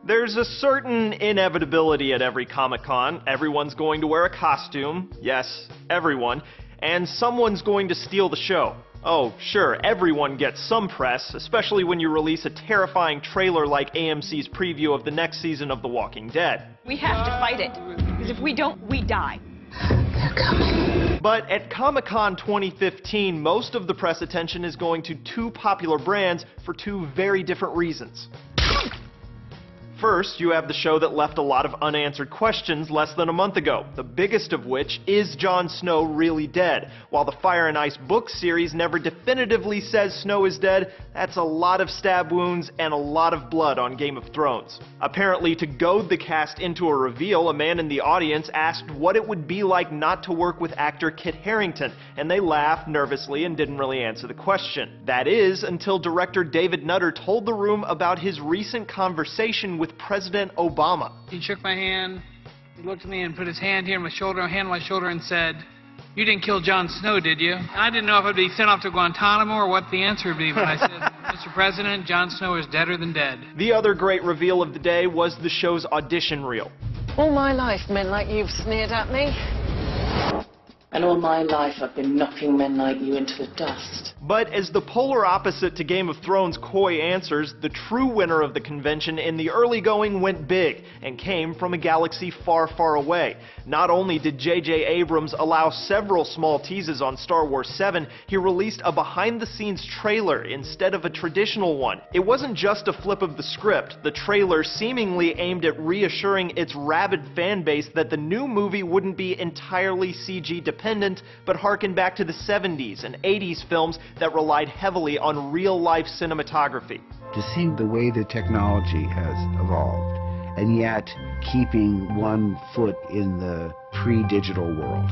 There's a certain inevitability at every Comic-Con. Everyone's going to wear a costume. Yes, everyone. And someone's going to steal the show. Oh, sure, everyone gets some press, especially when you release a terrifying trailer like AMC's preview of the next season of The Walking Dead. We have to fight it, because if we don't, we die. They're coming. But at Comic-Con 2015, most of the press attention is going to two popular brands for two very different reasons. First, you have the show that left a lot of unanswered questions less than a month ago, the biggest of which is Jon Snow really dead? While the Fire and Ice book series never definitively says Snow is dead, that's a lot of stab wounds and a lot of blood on Game of Thrones. Apparently, to goad the cast into a reveal, a man in the audience asked what it would be like not to work with actor Kit Harington, and they laughed nervously and didn't really answer the question. That is, until director David Nutter told the room about his recent conversation with President Obama. He shook my hand, he looked at me and put his hand here on my shoulder, and said, "You didn't kill Jon Snow, did you?" I didn't know if I'd be sent off to Guantanamo or what the answer would be, but I said, "Mr. President, Jon Snow is deader than dead." The other great reveal of the day was the show's audition reel. All my life, men like you've sneered at me. And all my life I've been knocking men like you into the dust. But as the polar opposite to Game of Thrones' coy answers, the true winner of the convention in the early going went big and came from a galaxy far, far away. Not only did J.J. Abrams allow several small teases on Star Wars 7, he released a behind-the-scenes trailer instead of a traditional one. It wasn't just a flip of the script. The trailer seemingly aimed at reassuring its rabid fan base that the new movie wouldn't be entirely CG dependent, but harken back to the 70s and 80s films that relied heavily on real-life cinematography. To see the way the technology has evolved, and yet keeping one foot in the pre-digital world.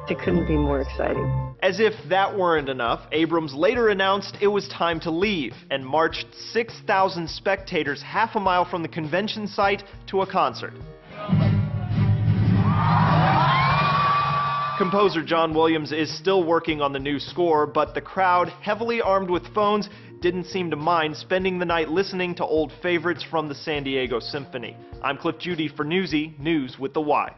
It couldn't be more exciting. As if that weren't enough, Abrams later announced it was time to leave and marched 6,000 spectators half a mile from the convention site to a concert. Composer John Williams is still working on the new score, but the crowd, heavily armed with phones, didn't seem to mind spending the night listening to old favorites from the San Diego Symphony. I'm Cliff Judy for Newsy, News with the Y.